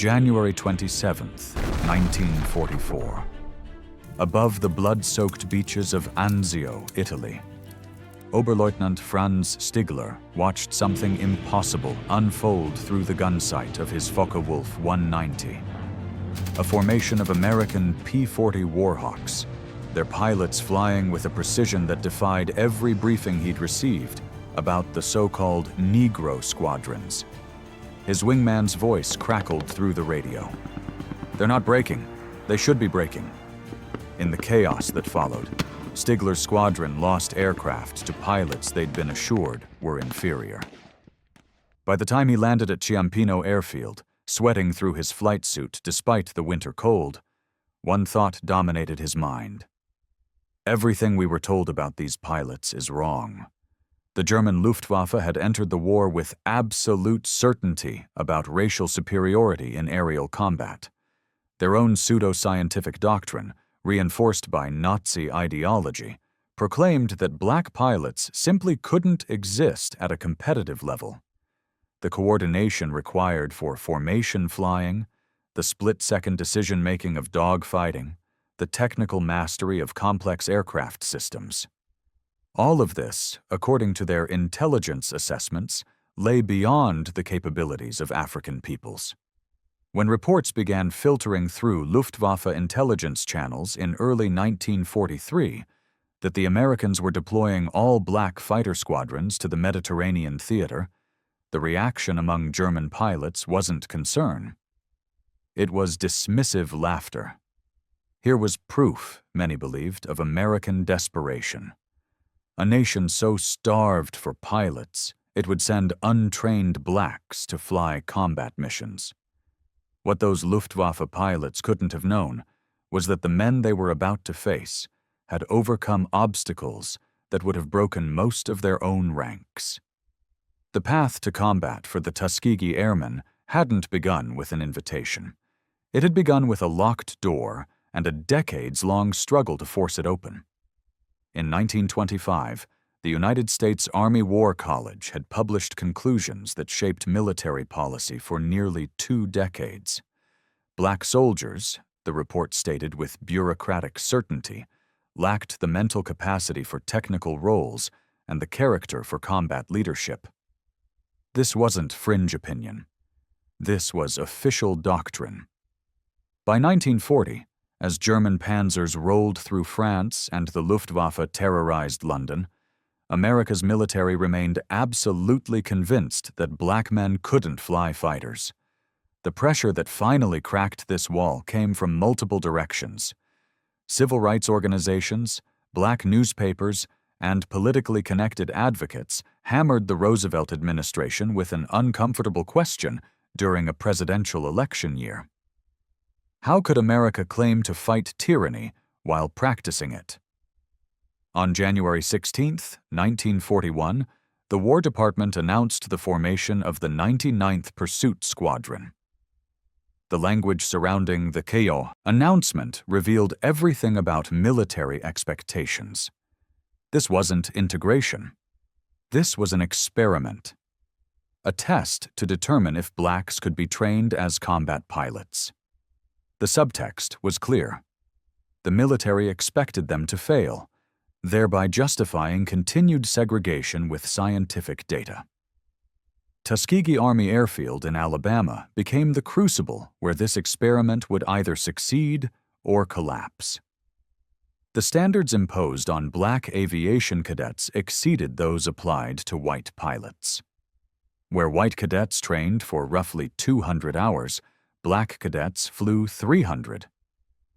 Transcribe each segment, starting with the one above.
January 27, 1944. Above the blood-soaked beaches of Anzio, Italy, Oberleutnant Franz Stigler watched something impossible unfold through the gun sight of his Focke-Wulf 190. A formation of American P-40 Warhawks, their pilots flying with a precision that defied every briefing he'd received about the so-called Negro squadrons. His wingman's voice crackled through the radio. "They're not breaking. They should be breaking." In the chaos that followed, Stigler's squadron lost aircraft to pilots they'd been assured were inferior. By the time he landed at Ciampino Airfield, sweating through his flight suit despite the winter cold, one thought dominated his mind. Everything we were told about these pilots is wrong. The German Luftwaffe had entered the war with absolute certainty about racial superiority in aerial combat. Their own pseudo-scientific doctrine, reinforced by Nazi ideology, proclaimed that black pilots simply couldn't exist at a competitive level. The coordination required for formation flying, the split-second decision-making of dogfighting, the technical mastery of complex aircraft systems. All of this, according to their intelligence assessments, lay beyond the capabilities of African peoples. When reports began filtering through Luftwaffe intelligence channels in early 1943 that the Americans were deploying all-black fighter squadrons to the Mediterranean theater, the reaction among German pilots wasn't concern. It was dismissive laughter. Here was proof, many believed, of American desperation. A nation so starved for pilots, it would send untrained blacks to fly combat missions. What those Luftwaffe pilots couldn't have known was that the men they were about to face had overcome obstacles that would have broken most of their own ranks. The path to combat for the Tuskegee Airmen hadn't begun with an invitation. It had begun with a locked door and a decades-long struggle to force it open. In 1925, the United States Army War College had published conclusions that shaped military policy for nearly 2 decades. Black soldiers, the report stated with bureaucratic certainty, lacked the mental capacity for technical roles and the character for combat leadership. This wasn't fringe opinion. This was official doctrine. By 1940, as German panzers rolled through France and the Luftwaffe terrorized London, America's military remained absolutely convinced that black men couldn't fly fighters. The pressure that finally cracked this wall came from multiple directions. Civil rights organizations, black newspapers, and politically connected advocates hammered the Roosevelt administration with an uncomfortable question during a presidential election year. How could America claim to fight tyranny while practicing it? On January 16, 1941, the War Department announced the formation of the 99th Pursuit Squadron. The language surrounding the KO announcement revealed everything about military expectations. This wasn't integration. This was an experiment, a test to determine if blacks could be trained as combat pilots. The subtext was clear. The military expected them to fail, thereby justifying continued segregation with scientific data. Tuskegee Army Airfield in Alabama became the crucible where this experiment would either succeed or collapse. The standards imposed on black aviation cadets exceeded those applied to white pilots. Where white cadets trained for roughly 200 hours, black cadets flew 300.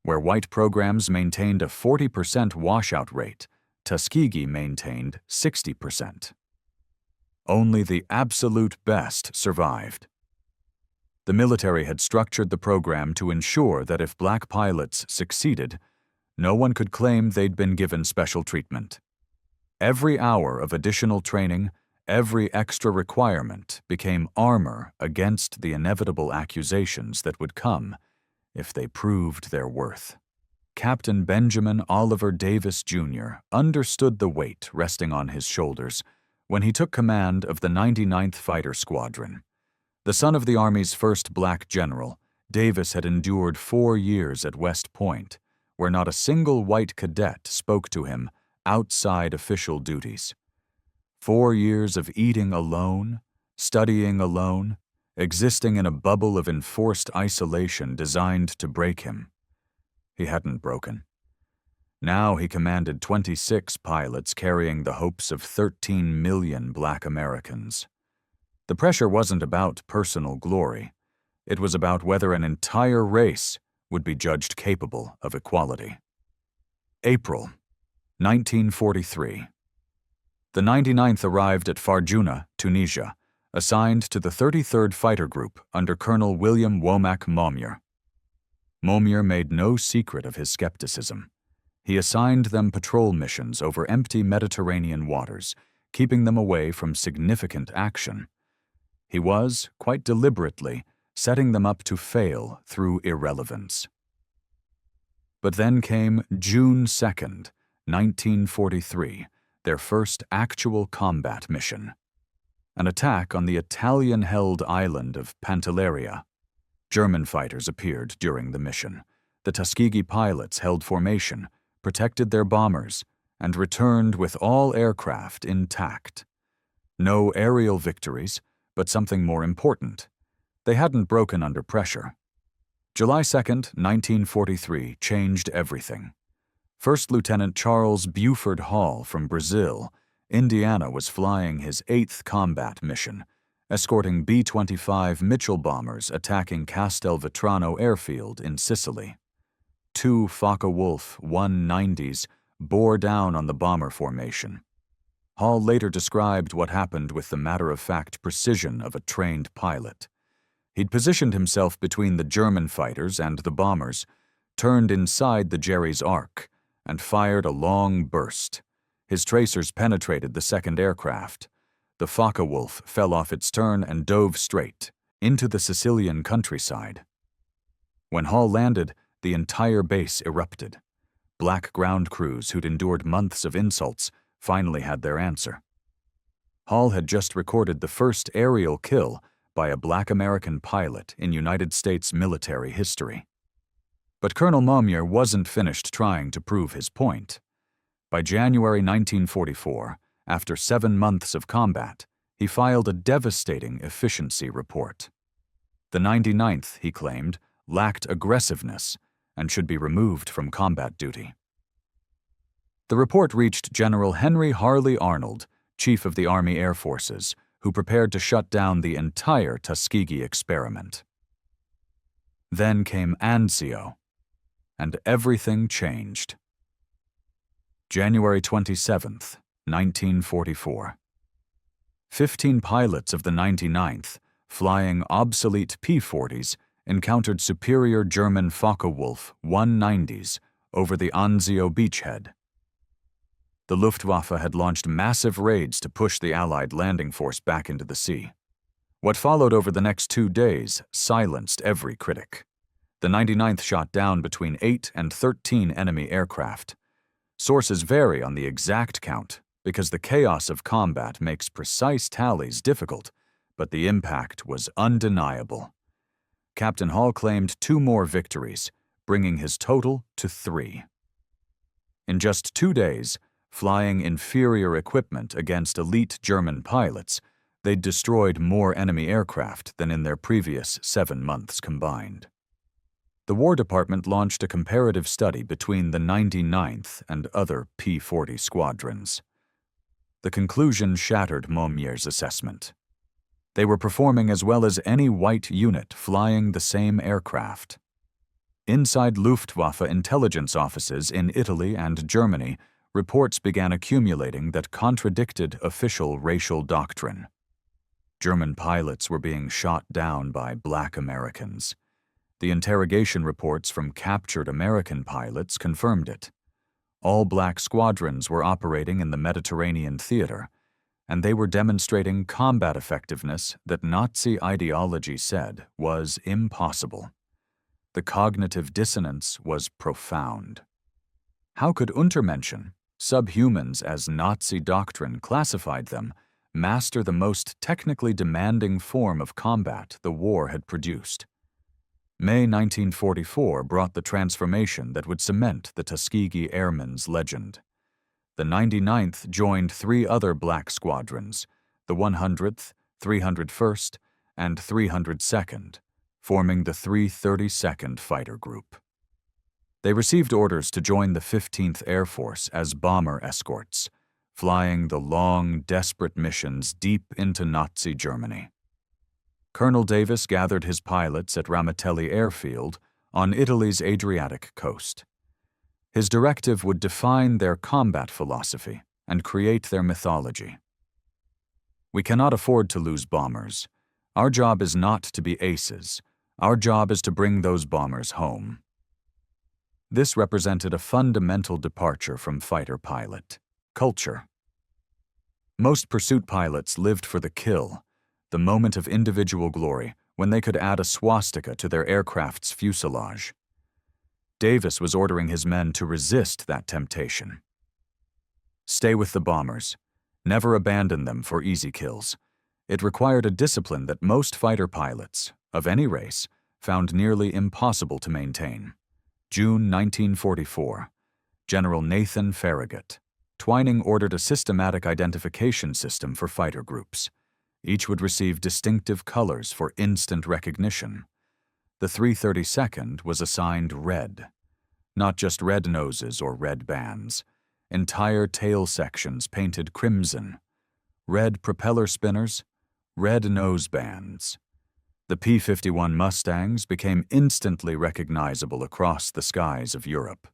Where white programs maintained a 40% washout rate, Tuskegee maintained 60%. Only the absolute best survived. The military had structured the program to ensure that if black pilots succeeded, no one could claim they'd been given special treatment. Every hour of additional training, every extra requirement became armor against the inevitable accusations that would come if they proved their worth. Captain Benjamin Oliver Davis, Jr. understood the weight resting on his shoulders when he took command of the 99th Fighter Squadron. The son of the Army's first black general, Davis had endured 4 years at West Point, where not a single white cadet spoke to him outside official duties. 4 years of eating alone, studying alone, existing in a bubble of enforced isolation designed to break him. He hadn't broken. Now he commanded 26 pilots carrying the hopes of 13 million Black Americans. The pressure wasn't about personal glory. It was about whether an entire race would be judged capable of equality. April 1943. The 99th arrived at Farjuna, Tunisia, assigned to the 33rd Fighter Group under Colonel William Womack Momyer. Momyer made no secret of his skepticism. He assigned them patrol missions over empty Mediterranean waters, keeping them away from significant action. He was, quite deliberately, setting them up to fail through irrelevance. But then came June 2nd, 1943, their first actual combat mission. An attack on the Italian-held island of Pantelleria. German fighters appeared during the mission. The Tuskegee pilots held formation, protected their bombers, and returned with all aircraft intact. No aerial victories, but something more important. They hadn't broken under pressure. July 2nd, 1943 changed everything. First Lieutenant Charles Buford Hall from Brazil, Indiana, was flying his 8th combat mission, escorting B-25 Mitchell bombers attacking Castelvetrano airfield in Sicily. 2 Focke-Wulf 190s bore down on the bomber formation. Hall later described what happened with the matter-of-fact precision of a trained pilot. He'd positioned himself between the German fighters and the bombers, turned inside the Jerry's arc, and fired a long burst. His tracers penetrated the second aircraft. The Focke-Wulf fell off its turn and dove straight into the Sicilian countryside. When Hall landed, the entire base erupted. Black ground crews who'd endured months of insults finally had their answer. Hall had just recorded the first aerial kill by a Black American pilot in United States military history. But Colonel Momyer wasn't finished trying to prove his point. By January 1944, after 7 months of combat, he filed a devastating efficiency report. The 99th, he claimed, lacked aggressiveness and should be removed from combat duty. The report reached General Henry Harley Arnold, Chief of the Army Air Forces, who prepared to shut down the entire Tuskegee experiment. Then came Anzio, and everything changed. January 27th, 1944. 15 pilots of the 99th, flying obsolete P-40s, encountered superior German Focke-Wulf 190s over the Anzio beachhead. The Luftwaffe had launched massive raids to push the Allied landing force back into the sea. What followed over the next 2 days silenced every critic. The 99th shot down between 8 and 13 enemy aircraft. Sources vary on the exact count because the chaos of combat makes precise tallies difficult, but the impact was undeniable. Captain Hall claimed 2 more victories, bringing his total to 3. In just 2 days, flying inferior equipment against elite German pilots, they'd destroyed more enemy aircraft than in their previous 7 months combined. The War Department launched a comparative study between the 99th and other P-40 squadrons. The conclusion shattered Momyer's assessment. They were performing as well as any white unit flying the same aircraft. Inside Luftwaffe intelligence offices in Italy and Germany, reports began accumulating that contradicted official racial doctrine. German pilots were being shot down by Black Americans. The interrogation reports from captured American pilots confirmed it. All Black squadrons were operating in the Mediterranean theater, and they were demonstrating combat effectiveness that Nazi ideology said was impossible. The cognitive dissonance was profound. How could Untermenschen, subhumans as Nazi doctrine classified them, master the most technically demanding form of combat the war had produced? May 1944 brought the transformation that would cement the Tuskegee Airmen's legend. The 99th joined three other black squadrons, the 100th, 301st, and 302nd, forming the 332nd Fighter Group. They received orders to join the 15th Air Force as bomber escorts, flying the long, desperate missions deep into Nazi Germany. Colonel Davis gathered his pilots at Ramitelli Airfield on Italy's Adriatic coast. His directive would define their combat philosophy and create their mythology. We cannot afford to lose bombers. Our job is not to be aces. Our job is to bring those bombers home. This represented a fundamental departure from fighter pilot culture. Most pursuit pilots lived for the kill, the moment of individual glory when they could add a swastika to their aircraft's fuselage. Davis was ordering his men to resist that temptation. Stay with the bombers. Never abandon them for easy kills. It required a discipline that most fighter pilots, of any race, found nearly impossible to maintain. June 1944. General Nathan Farragut. Twining ordered a systematic identification system for fighter groups. Each would receive distinctive colors for instant recognition. The 332nd was assigned red. Not just red noses or red bands. Entire tail sections painted crimson. Red propeller spinners, red nose bands. The P-51 Mustangs became instantly recognizable across the skies of Europe.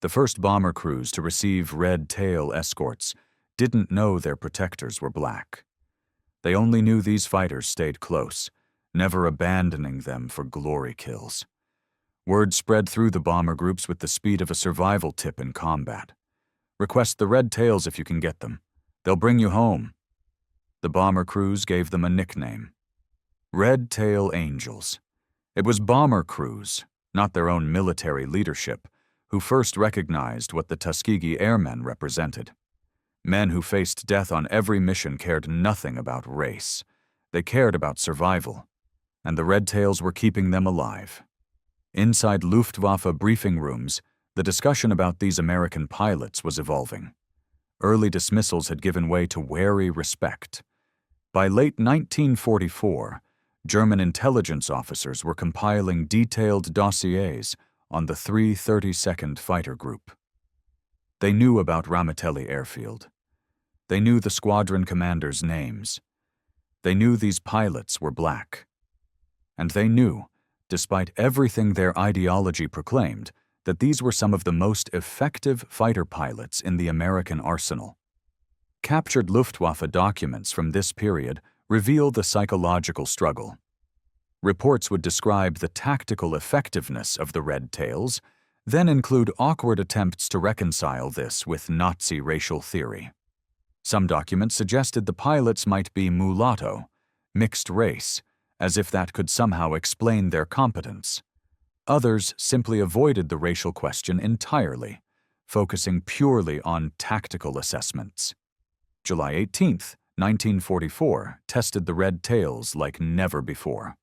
The first bomber crews to receive red tail escorts didn't know their protectors were black. They only knew these fighters stayed close, never abandoning them for glory kills. Word spread through the bomber groups with the speed of a survival tip in combat. Request the red tails if you can get them. They'll bring you home. The bomber crews gave them a nickname. Red Tail Angels. It was bomber crews, not their own military leadership, who first recognized what the Tuskegee Airmen represented. Men who faced death on every mission cared nothing about race. They cared about survival, and the Red Tails were keeping them alive. Inside Luftwaffe briefing rooms, the discussion about these American pilots was evolving. Early dismissals had given way to wary respect. By late 1944, German intelligence officers were compiling detailed dossiers on the 332nd Fighter Group. They knew about Ramitelli Airfield. They knew the squadron commanders' names. They knew these pilots were black. And they knew, despite everything their ideology proclaimed, that these were some of the most effective fighter pilots in the American arsenal. Captured Luftwaffe documents from this period reveal the psychological struggle. Reports would describe the tactical effectiveness of the Red Tails, then include awkward attempts to reconcile this with Nazi racial theory. Some documents suggested the pilots might be mulatto, mixed race, as if that could somehow explain their competence. Others simply avoided the racial question entirely, focusing purely on tactical assessments. July 18, 1944, tested the Red Tails like never before.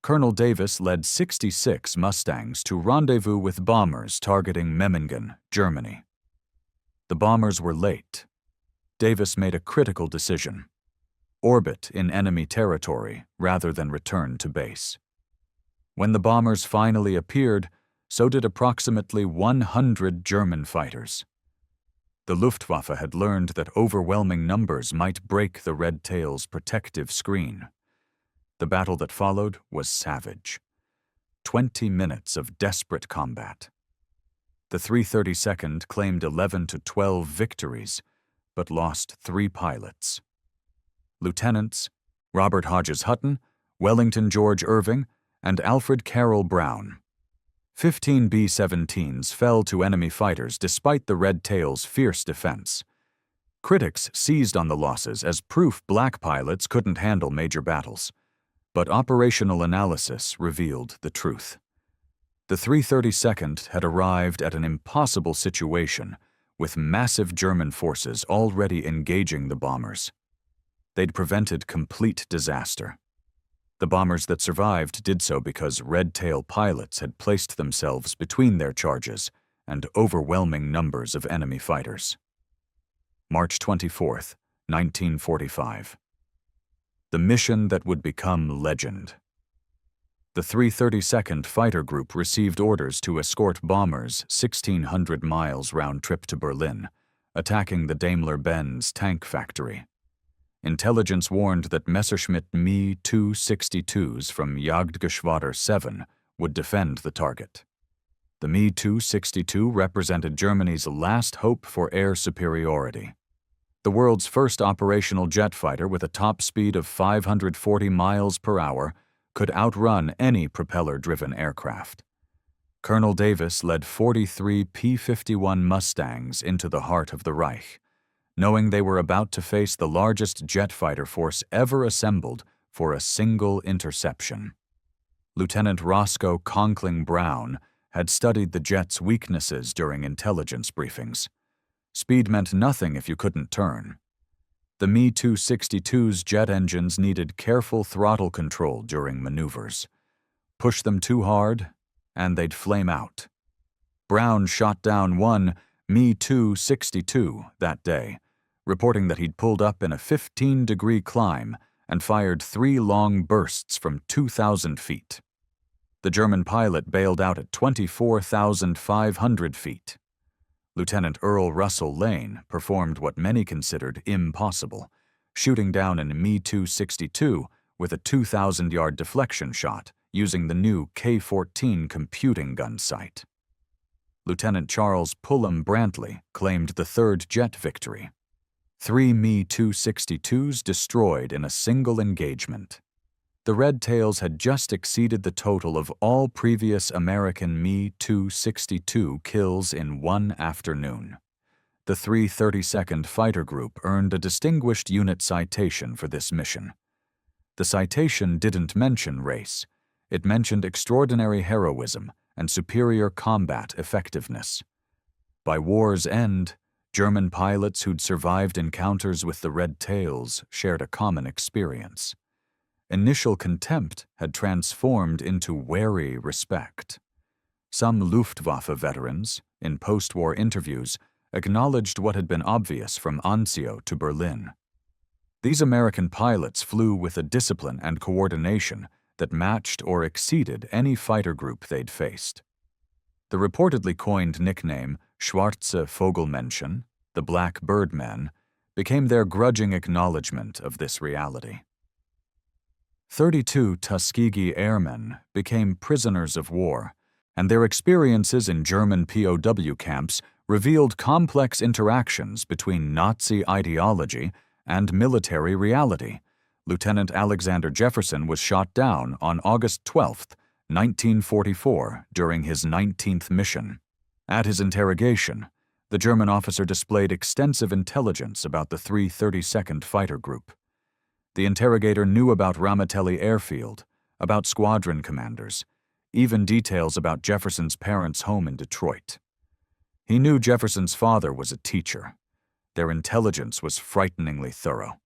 Colonel Davis led 66 Mustangs to rendezvous with bombers targeting Memmingen, Germany. The bombers were late. Davis made a critical decision: orbit in enemy territory rather than return to base. When the bombers finally appeared, so did approximately 100 German fighters. The Luftwaffe had learned that overwhelming numbers might break the Red Tails' protective screen. The battle that followed was savage. 20 minutes of desperate combat. The 332nd claimed 11 to 12 victories, but lost 3 pilots. Lieutenants Robert Hodges Hutton, Wellington George Irving, and Alfred Carroll Brown. 15 B-17s fell to enemy fighters despite the Red Tails' fierce defense. Critics seized on the losses as proof black pilots couldn't handle major battles. But operational analysis revealed the truth. The 332nd had arrived at an impossible situation with massive German forces already engaging the bombers. They'd prevented complete disaster. The bombers that survived did so because red-tail pilots had placed themselves between their charges and overwhelming numbers of enemy fighters. March 24, 1945. The mission that would become legend. The 332nd Fighter Group received orders to escort bombers 1,600 miles round trip to Berlin, attacking the Daimler-Benz tank factory. Intelligence warned that Messerschmitt Me-262s from Jagdgeschwader 7 would defend the target. The Me-262 represented Germany's last hope for air superiority. The world's first operational jet fighter with a top speed of 540 miles per hour could outrun any propeller-driven aircraft. Colonel Davis led 43 P-51 Mustangs into the heart of the Reich, knowing they were about to face the largest jet fighter force ever assembled for a single interception. Lieutenant Roscoe Conkling Brown had studied the jet's weaknesses during intelligence briefings. Speed meant nothing if you couldn't turn. The Me-262's jet engines needed careful throttle control during maneuvers. Push them too hard, and they'd flame out. Brown shot down one Me-262 that day, reporting that he'd pulled up in a 15-degree climb and fired 3 long bursts from 2,000 feet. The German pilot bailed out at 24,500 feet. Lieutenant Earl Russell Lane performed what many considered impossible, shooting down an Me-262 with a 2,000-yard deflection shot using the new K-14 computing gun sight. Lieutenant Charles Pullum Brantley claimed the third jet victory. 3 Me-262s destroyed in a single engagement. The Red Tails had just exceeded the total of all previous American Me-262 kills in one afternoon. The 332nd Fighter Group earned a Distinguished Unit Citation for this mission. The citation didn't mention race. It mentioned extraordinary heroism and superior combat effectiveness. By war's end, German pilots who'd survived encounters with the Red Tails shared a common experience. Initial contempt had transformed into wary respect. Some Luftwaffe veterans, in post-war interviews, acknowledged what had been obvious from Anzio to Berlin. These American pilots flew with a discipline and coordination that matched or exceeded any fighter group they'd faced. The reportedly coined nickname Schwarze Vogelmenschen, the Black Birdmen, became their grudging acknowledgement of this reality. 32 Tuskegee Airmen became prisoners of war, and their experiences in German POW camps revealed complex interactions between Nazi ideology and military reality. Lieutenant Alexander Jefferson was shot down on August 12, 1944, during his 19th mission. At his interrogation, the German officer displayed extensive intelligence about the 332nd Fighter Group. The interrogator knew about Ramitelli Airfield, about squadron commanders, even details about Jefferson's parents' home in Detroit. He knew Jefferson's father was a teacher. Their intelligence was frighteningly thorough.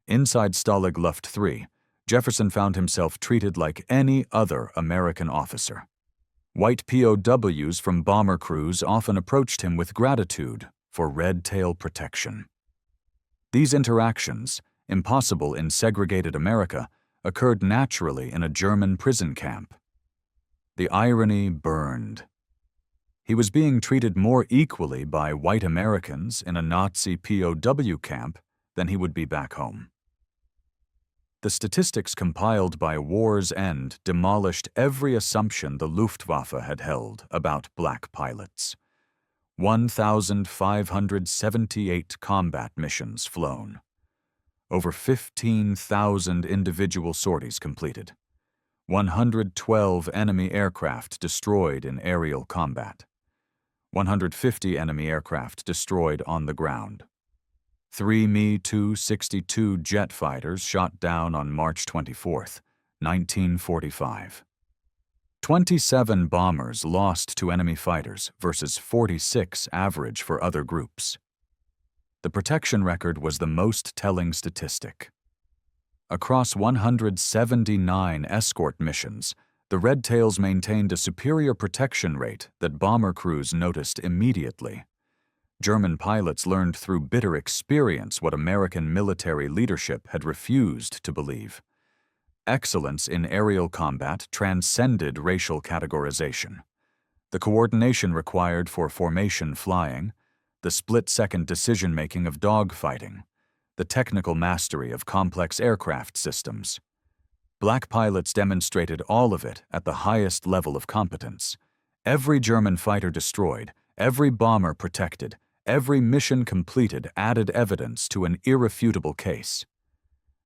Inside Stalag Luft III, Jefferson found himself treated like any other American officer. White POWs from bomber crews often approached him with gratitude for red tail protection. These interactions, impossible in segregated America, occurred naturally in a German prison camp. The irony burned. He was being treated more equally by white Americans in a Nazi POW camp than he would be back home. The statistics compiled by war's end demolished every assumption the Luftwaffe had held about black pilots. 1,578 combat missions flown. Over 15,000 individual sorties completed. 112 enemy aircraft destroyed in aerial combat. 150 enemy aircraft destroyed on the ground. 3 Me-262 jet fighters shot down on March 24, 1945. 27 bombers lost to enemy fighters versus 46 average for other groups. The protection record was the most telling statistic. Across 179 escort missions, the Red Tails maintained a superior protection rate that bomber crews noticed immediately. German pilots learned through bitter experience what American military leadership had refused to believe. Excellence in aerial combat transcended racial categorization. The coordination required for formation flying, the split-second decision-making of dogfighting, the technical mastery of complex aircraft systems. Black pilots demonstrated all of it at the highest level of competence. Every German fighter destroyed, every bomber protected, every mission completed added evidence to an irrefutable case.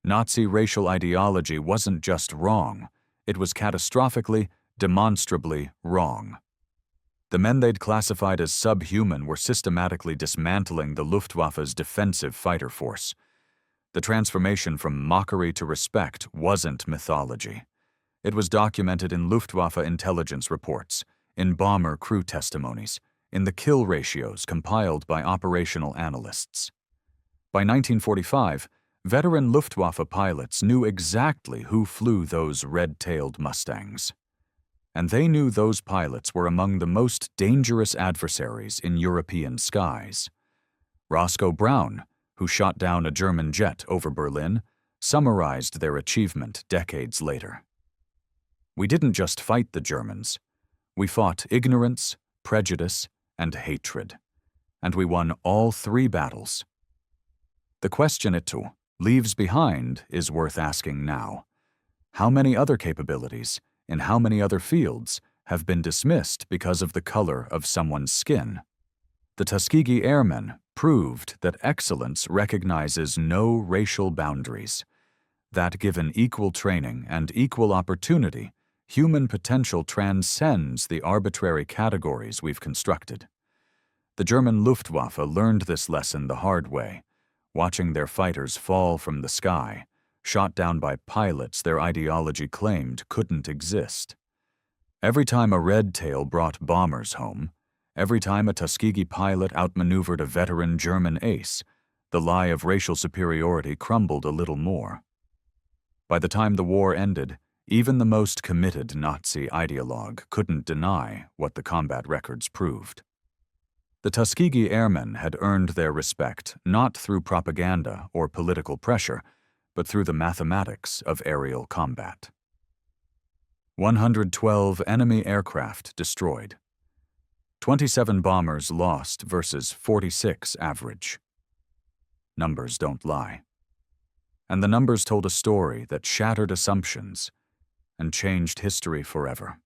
Nazi racial ideology wasn't just wrong, it was catastrophically, demonstrably wrong. The men they'd classified as subhuman were systematically dismantling the Luftwaffe's defensive fighter force. The transformation from mockery to respect wasn't mythology. It was documented in Luftwaffe intelligence reports, in bomber crew testimonies, in the kill ratios compiled by operational analysts. By 1945, veteran Luftwaffe pilots knew exactly who flew those red-tailed Mustangs. And they knew those pilots were among the most dangerous adversaries in European skies. Roscoe Brown, who shot down a German jet over Berlin, summarized their achievement decades later. "We didn't just fight the Germans. We fought ignorance, prejudice, and hatred. And we won all three battles." The question it leaves behind is worth asking now. How many other capabilities, in how many other fields, have been dismissed because of the color of someone's skin? The Tuskegee Airmen proved that excellence recognizes no racial boundaries, that given equal training and equal opportunity, human potential transcends the arbitrary categories we've constructed. The German Luftwaffe learned this lesson the hard way, watching their fighters fall from the sky, shot down by pilots their ideology claimed couldn't exist. Every time a red tail brought bombers home, every time a Tuskegee pilot outmaneuvered a veteran German ace, the lie of racial superiority crumbled a little more. By the time the war ended, even the most committed Nazi ideologue couldn't deny what the combat records proved. The Tuskegee Airmen had earned their respect not through propaganda or political pressure, but through the mathematics of aerial combat. 112 enemy aircraft destroyed. 27 bombers lost versus 46 average. Numbers don't lie. And the numbers told a story that shattered assumptions and changed history forever.